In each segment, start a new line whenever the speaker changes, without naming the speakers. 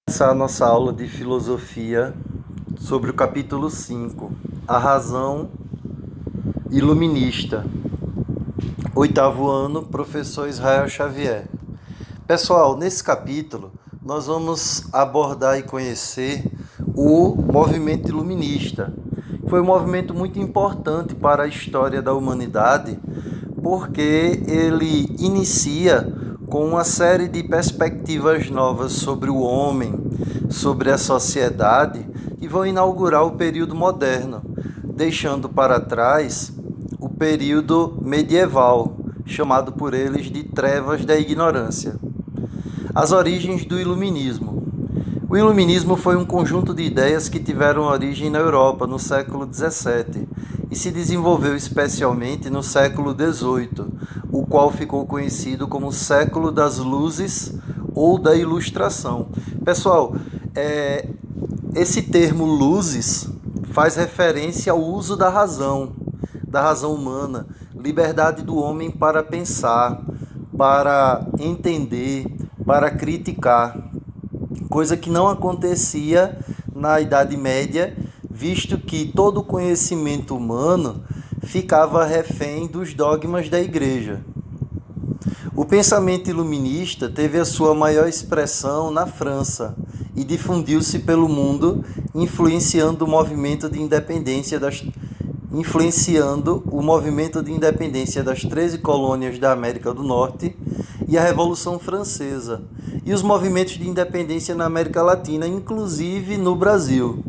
Começar a nossa aula de filosofia sobre o capítulo 5, a razão iluminista. Oitavo ano, professor Israel Xavier. Pessoal, nesse capítulo nós vamos abordar e conhecer o movimento iluminista. Foi um movimento muito importante para a história da humanidade, porque ele inicia com uma série de perspectivas novas sobre o homem, sobre a sociedade, e vão inaugurar o período moderno, deixando para trás o período medieval, chamado por eles de Trevas da Ignorância. As origens do Iluminismo. O Iluminismo foi um conjunto de ideias que tiveram origem na Europa no século XVII e se desenvolveu especialmente no século XVIII, o qual ficou conhecido como século das luzes ou da ilustração. Pessoal, esse termo luzes faz referência ao uso da razão humana, liberdade do homem para pensar, para entender, para criticar, coisa que não acontecia na Idade Média, visto que todo o conhecimento humano ficava refém dos dogmas da Igreja. O pensamento iluminista teve a sua maior expressão na França e difundiu-se pelo mundo, influenciando o movimento de independência das 13 colônias da América do Norte e a Revolução Francesa, e os movimentos de independência na América Latina, inclusive no Brasil.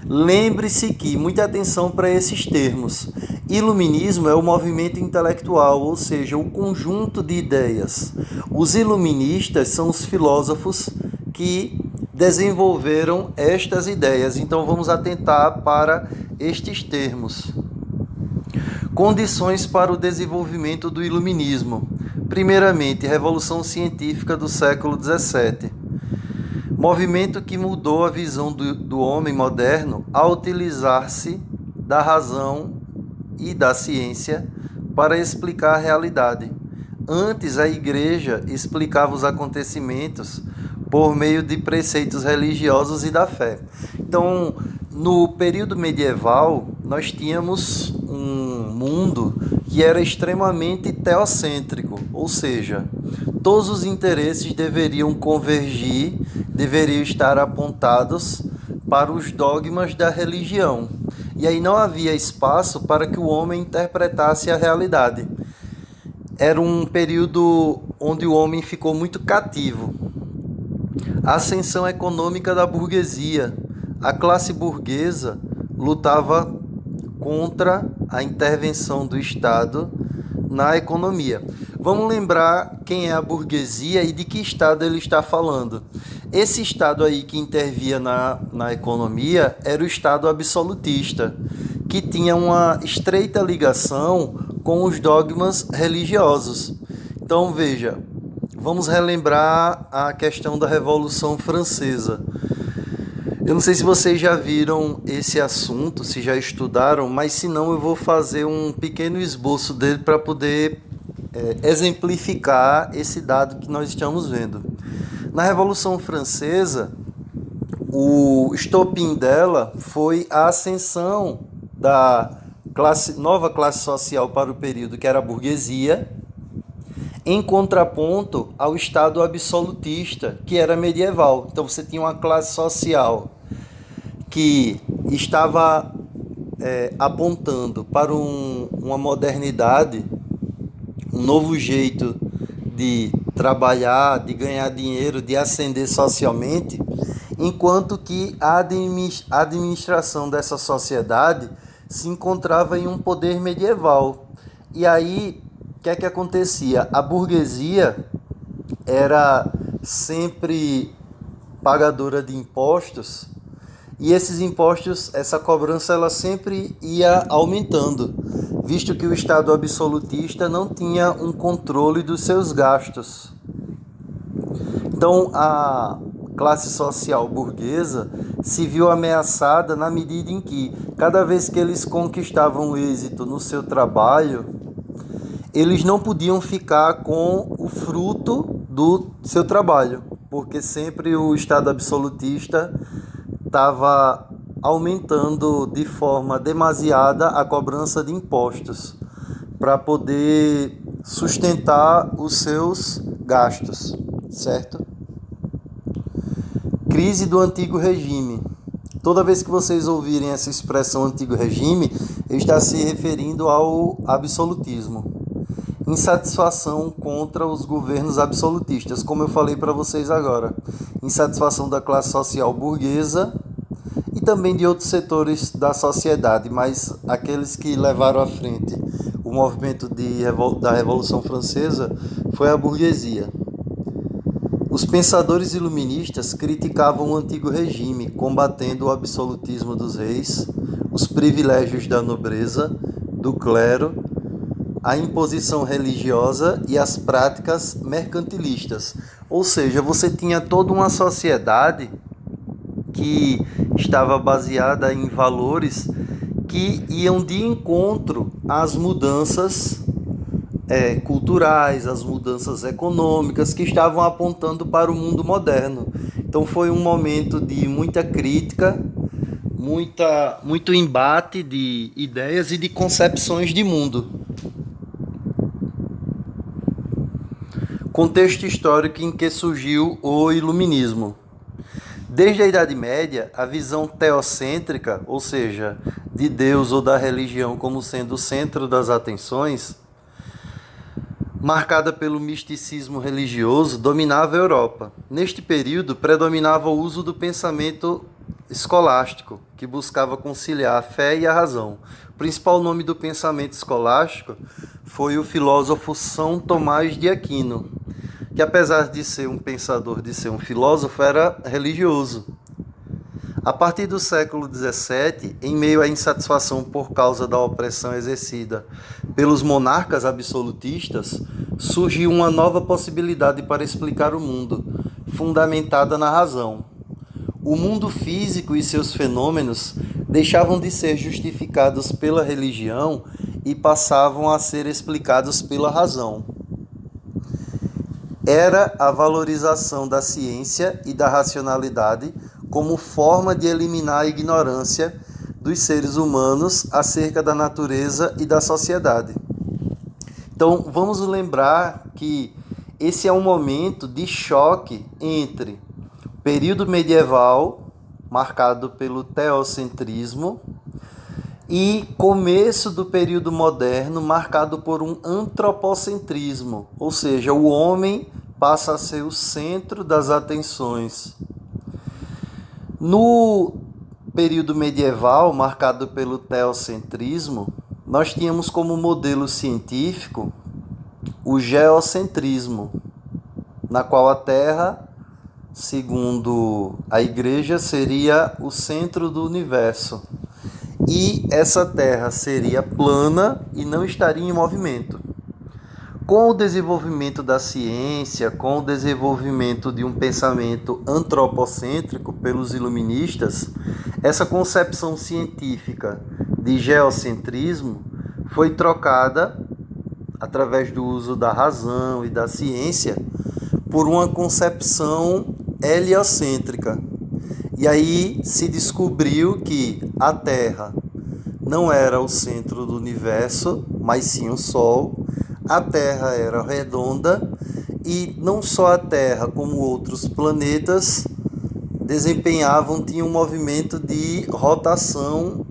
Lembre-se que, muita atenção para esses termos, iluminismo é o movimento intelectual, ou seja, o conjunto de ideias. Os iluministas são os filósofos que desenvolveram estas ideias, então vamos atentar para estes termos. Condições para o desenvolvimento do iluminismo. Primeiramente, Revolução Científica do século XVII. Movimento que mudou a visão do homem moderno ao utilizar-se da razão e da ciência para explicar a realidade. Antes, a Igreja explicava os acontecimentos por meio de preceitos religiosos e da fé. Então, no período medieval, nós tínhamos um mundo que era extremamente teocêntrico, ou seja, todos os interesses deveriam convergir, deveriam estar apontados para os dogmas da religião. E aí não havia espaço para que o homem interpretasse a realidade. Era um período onde o homem ficou muito cativo. A ascensão econômica da burguesia. A classe burguesa lutava contra a intervenção do Estado na economia. Vamos lembrar quem é a burguesia e de que Estado ele está falando. Esse Estado aí que intervia na economia era o Estado absolutista, que tinha uma estreita ligação com os dogmas religiosos. Então, veja, vamos relembrar a questão da Revolução Francesa. Eu não sei se vocês já viram esse assunto, se já estudaram, mas se não eu vou fazer um pequeno esboço dele para poder exemplificar esse dado que nós estamos vendo. Na Revolução Francesa, o estopim dela foi a ascensão da nova classe social para o período que era a burguesia, em contraponto ao Estado absolutista, que era medieval. Então você tinha uma classe social que estava apontando para uma modernidade, um novo jeito de trabalhar, de ganhar dinheiro, de ascender socialmente, enquanto que a administração dessa sociedade se encontrava em um poder medieval. E aí, o que é que acontecia? A burguesia era sempre pagadora de impostos, e esses impostos, essa cobrança, ela sempre ia aumentando, visto que o Estado absolutista não tinha um controle dos seus gastos. Então, a classe social burguesa se viu ameaçada na medida em que, cada vez que eles conquistavam êxito no seu trabalho, eles não podiam ficar com o fruto do seu trabalho. porque sempre o Estado absolutista estava aumentando de forma demasiada a cobrança de impostos para poder sustentar os seus gastos, certo? Crise do antigo regime. Toda vez que vocês ouvirem essa expressão antigo regime, ele está se referindo ao absolutismo. Insatisfação contra os governos absolutistas, como eu falei para vocês agora. Insatisfação da classe social burguesa e também de outros setores da sociedade, mas aqueles que levaram à frente o movimento da Revolução Francesa foi a burguesia. Os pensadores iluministas criticavam o antigo regime, combatendo o absolutismo dos reis, os privilégios da nobreza, do clero, a imposição religiosa e as práticas mercantilistas. Ou seja, você tinha toda uma sociedade que estava baseada em valores que iam de encontro às mudanças culturais, às mudanças econômicas que estavam apontando para o mundo moderno. Então foi um momento de muita crítica, muito embate de ideias e de concepções de mundo. Contexto histórico em que surgiu o Iluminismo. Desde a Idade Média, a visão teocêntrica, ou seja, de Deus ou da religião como sendo o centro das atenções, marcada pelo misticismo religioso, dominava a Europa. Neste período, predominava o uso do pensamento escolástico, que buscava conciliar a fé e a razão. O principal nome do pensamento escolástico foi o filósofo São Tomás de Aquino, que apesar de ser um pensador, de ser um filósofo, era religioso. A partir do século XVII, em meio à insatisfação por causa da opressão exercida pelos monarcas absolutistas, surgiu uma nova possibilidade para explicar o mundo, fundamentada na razão. O mundo físico e seus fenômenos deixavam de ser justificados pela religião e passavam a ser explicados pela razão. Era a valorização da ciência e da racionalidade como forma de eliminar a ignorância dos seres humanos acerca da natureza e da sociedade. Então, vamos lembrar que esse é um momento de choque entre o período medieval, marcado pelo teocentrismo, e começo do período moderno, marcado por um antropocentrismo, ou seja, o homem passa a ser o centro das atenções. No período medieval, marcado pelo teocentrismo, nós tínhamos como modelo científico o geocentrismo, na qual a Terra, segundo a Igreja, seria o centro do universo. E essa Terra seria plana e não estaria em movimento. Com o desenvolvimento da ciência, com o desenvolvimento de um pensamento antropocêntrico pelos iluministas, essa concepção científica de geocentrismo foi trocada, através do uso da razão e da ciência, por uma concepção heliocêntrica. E aí se descobriu que a Terra não era o centro do universo, mas sim o Sol. A Terra era redonda e não só a Terra, como outros planetas tinham um movimento de rotação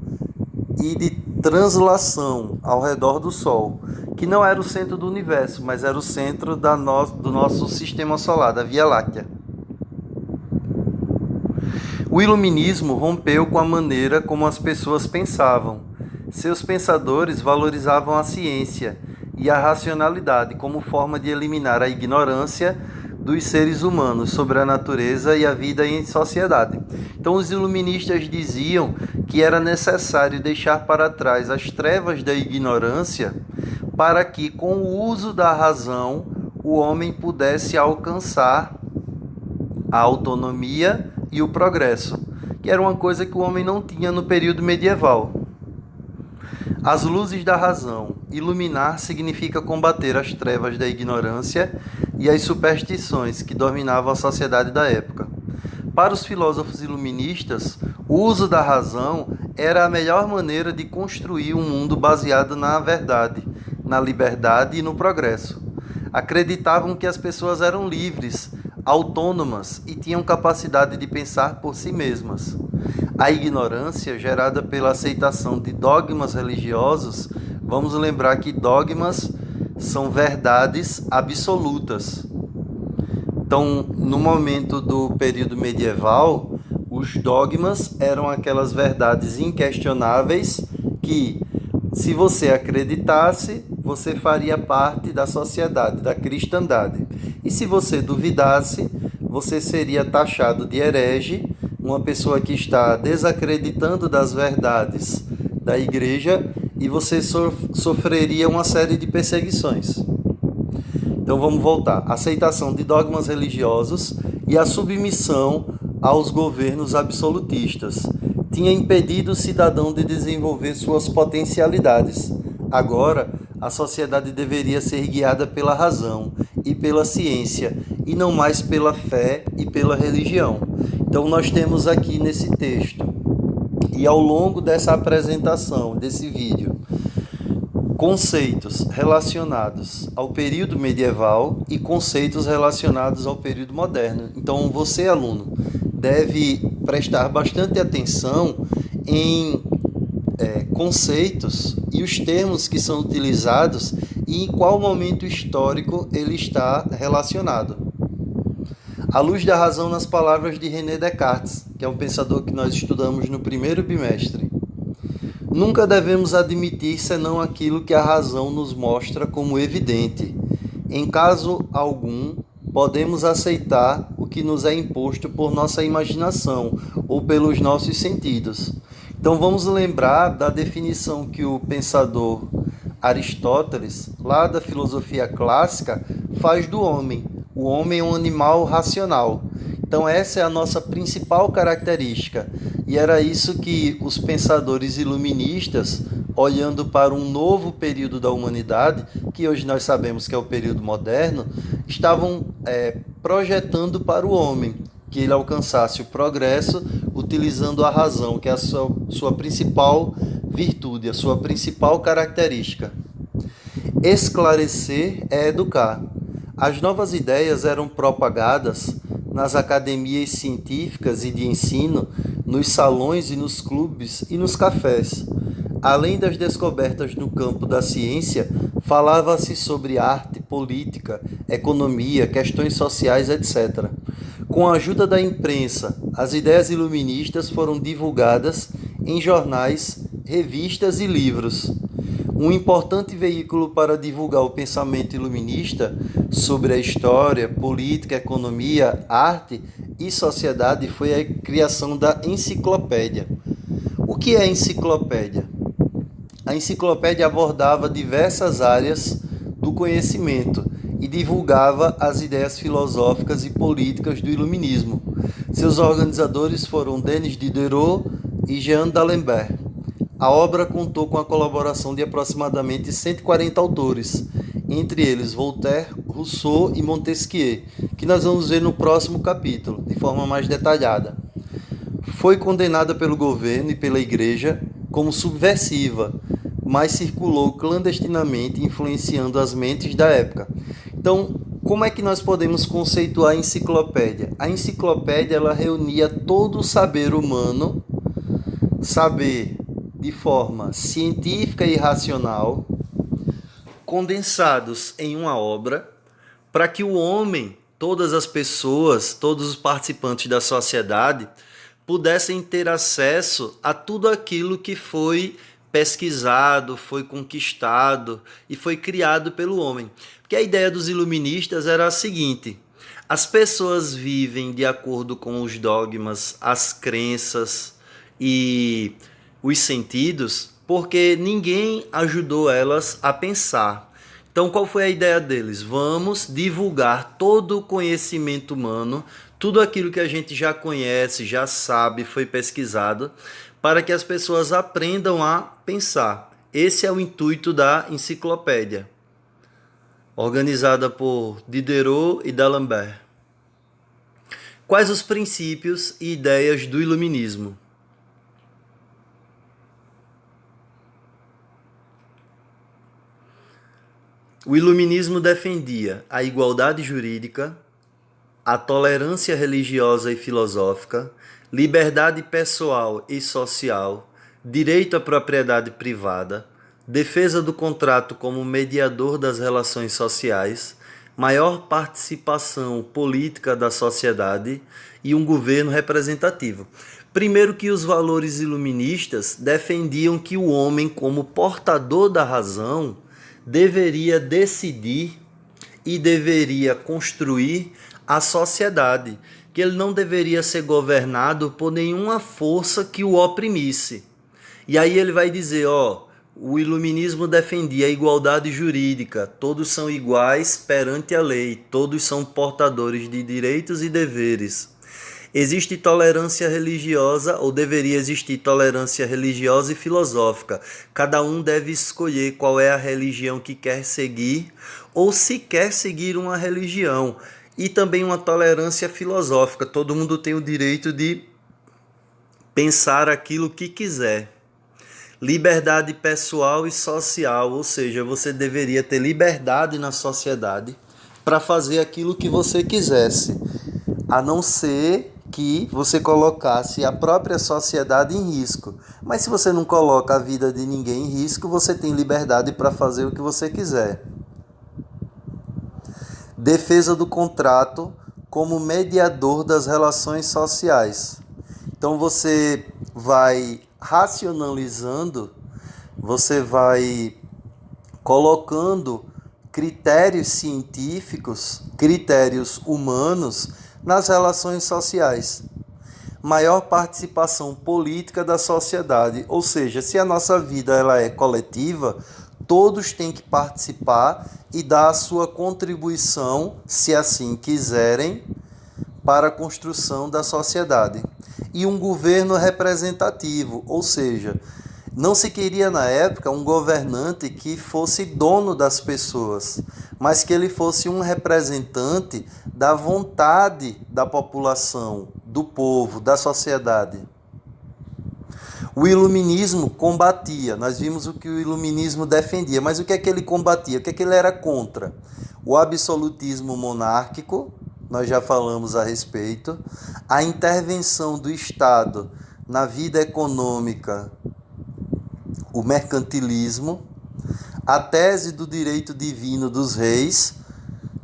e de translação ao redor do Sol, que não era o centro do universo, mas era o centro do nosso sistema solar, da Via Láctea. O iluminismo rompeu com a maneira como as pessoas pensavam. Seus pensadores valorizavam a ciência e a racionalidade como forma de eliminar a ignorância dos seres humanos sobre a natureza e a vida em sociedade. Então, os iluministas diziam que era necessário deixar para trás as trevas da ignorância para que, com o uso da razão, o homem pudesse alcançar a autonomia e o progresso, que era uma coisa que o homem não tinha no período medieval. As luzes da razão. Iluminar significa combater as trevas da ignorância, e as superstições que dominavam a sociedade da época. Para os filósofos iluministas, o uso da razão era a melhor maneira de construir um mundo baseado na verdade, na liberdade e no progresso. Acreditavam que as pessoas eram livres, autônomas e tinham capacidade de pensar por si mesmas. A ignorância, gerada pela aceitação de dogmas religiosos, vamos lembrar que dogmas são verdades absolutas. Então, no momento do período medieval, os dogmas eram aquelas verdades inquestionáveis que, se você acreditasse, você faria parte da sociedade, da cristandade. E se você duvidasse, você seria taxado de herege, uma pessoa que está desacreditando das verdades da igreja, e você sofreria uma série de perseguições. Então vamos voltar. Aceitação de dogmas religiosos e a submissão aos governos absolutistas tinha impedido o cidadão de desenvolver suas potencialidades. Agora, a sociedade deveria ser guiada pela razão e pela ciência, e não mais pela fé e pela religião. Então nós temos aqui nesse texto, e ao longo dessa apresentação, desse vídeo, conceitos relacionados ao período medieval e conceitos relacionados ao período moderno. Então, você, aluno, deve prestar bastante atenção em conceitos e os termos que são utilizados e em qual momento histórico ele está relacionado. À luz da razão nas palavras de René Descartes, que é um pensador que nós estudamos no primeiro bimestre. Nunca devemos admitir senão aquilo que a razão nos mostra como evidente. Em caso algum, podemos aceitar o que nos é imposto por nossa imaginação ou pelos nossos sentidos. Então vamos lembrar da definição que o pensador Aristóteles, lá da filosofia clássica, faz do homem. O homem é um animal racional. Então essa é a nossa principal característica. E era isso que os pensadores iluministas, olhando para um novo período da humanidade, que hoje nós sabemos que é o período moderno, estavam projetando para o homem, que ele alcançasse o progresso utilizando a razão, que é a sua principal virtude, a sua principal característica. Esclarecer é educar. As novas ideias eram propagadas nas academias científicas e de ensino, nos salões e nos clubes e nos cafés. Além das descobertas no campo da ciência, falava-se sobre arte, política, economia, questões sociais, etc. Com a ajuda da imprensa, as ideias iluministas foram divulgadas em jornais, revistas e livros. Um importante veículo para divulgar o pensamento iluminista sobre a história, política, economia, arte e sociedade foi a criação da enciclopédia. O que é enciclopédia? A enciclopédia abordava diversas áreas do conhecimento e divulgava as ideias filosóficas e políticas do iluminismo. Seus organizadores foram Denis Diderot e Jean d'Alembert. A obra contou com a colaboração de aproximadamente 140 autores, entre eles Voltaire, Rousseau e Montesquieu, que nós vamos ver no próximo capítulo, de forma mais detalhada. Foi condenada pelo governo e pela igreja como subversiva, mas circulou clandestinamente, influenciando as mentes da época. Então, como é que nós podemos conceituar a enciclopédia? A enciclopédia ela reunia todo o saber humano, saber de forma científica e racional, condensados em uma obra, para que o homem, todas as pessoas, todos os participantes da sociedade, pudessem ter acesso a tudo aquilo que foi pesquisado, foi conquistado e foi criado pelo homem. Porque a ideia dos iluministas era a seguinte: as pessoas vivem de acordo com os dogmas, as crenças e os sentidos, porque ninguém ajudou elas a pensar. Então, qual foi a ideia deles? Vamos divulgar todo o conhecimento humano, tudo aquilo que a gente já conhece, já sabe, foi pesquisado, para que as pessoas aprendam a pensar. Esse é o intuito da enciclopédia. organizada por Diderot e D'Alembert. Quais os princípios e ideias do Iluminismo? O Iluminismo defendia a igualdade jurídica, a tolerância religiosa e filosófica, liberdade pessoal e social, direito à propriedade privada, defesa do contrato como mediador das relações sociais, maior participação política da sociedade e um governo representativo. Primeiro que os valores iluministas defendiam que o homem, como portador da razão, deveria decidir e deveria construir a sociedade, que ele não deveria ser governado por nenhuma força que o oprimisse. E aí ele vai dizer, o iluminismo defendia a igualdade jurídica, todos são iguais perante a lei, todos são portadores de direitos e deveres. Existe tolerância religiosa, ou deveria existir tolerância religiosa e filosófica. Cada um deve escolher qual é a religião que quer seguir, ou se quer seguir uma religião. E também uma tolerância filosófica. Todo mundo tem o direito de pensar aquilo que quiser. Liberdade pessoal e social, ou seja, você deveria ter liberdade na sociedade para fazer aquilo que você quisesse, a não ser que você colocasse a própria sociedade em risco. Mas se você não coloca a vida de ninguém em risco, você tem liberdade para fazer o que você quiser. Defesa do contrato como mediador das relações sociais. Então você vai racionalizando, você vai colocando critérios científicos, critérios humanos nas relações sociais. Maior participação política da sociedade, ou seja, se a nossa vida ela é coletiva, todos têm que participar e dar a sua contribuição, se assim quiserem, para a construção da sociedade. E um governo representativo, ou seja, não se queria na época um governante que fosse dono das pessoas, mas que ele fosse um representante da vontade da população, do povo, da sociedade. O iluminismo combatia, nós vimos o que o iluminismo defendia, mas o que é que ele combatia? O que é que ele era contra? O absolutismo monárquico, nós já falamos a respeito, a intervenção do Estado na vida econômica, o mercantilismo, a tese do direito divino dos reis.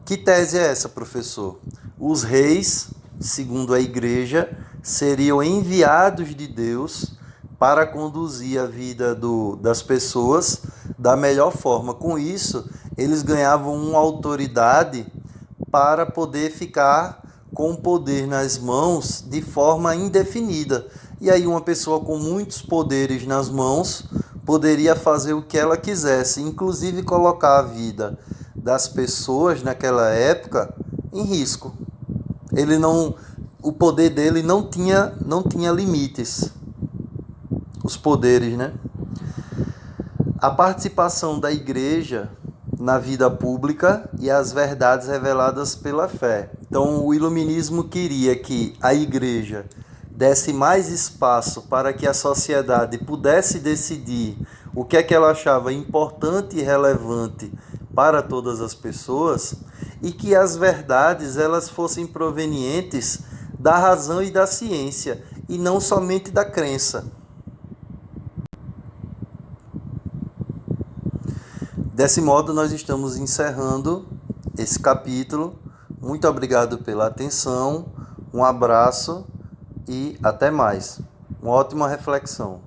Que tese é essa, professor? Os reis, segundo a igreja, seriam enviados de Deus para conduzir a vida das pessoas da melhor forma. Com isso, eles ganhavam uma autoridade para poder ficar com o poder nas mãos de forma indefinida. E aí uma pessoa com muitos poderes nas mãos poderia fazer o que ela quisesse, inclusive colocar a vida das pessoas naquela época em risco. O poder dele não tinha limites. Os poderes, né? A participação da igreja na vida pública e as verdades reveladas pela fé. Então, o iluminismo queria que a igreja desse mais espaço para que a sociedade pudesse decidir o que é que ela achava importante e relevante para todas as pessoas, e que as verdades elas fossem provenientes da razão e da ciência, e não somente da crença. Desse modo, nós estamos encerrando esse capítulo. Muito obrigado pela atenção, um abraço e até mais. Uma ótima reflexão.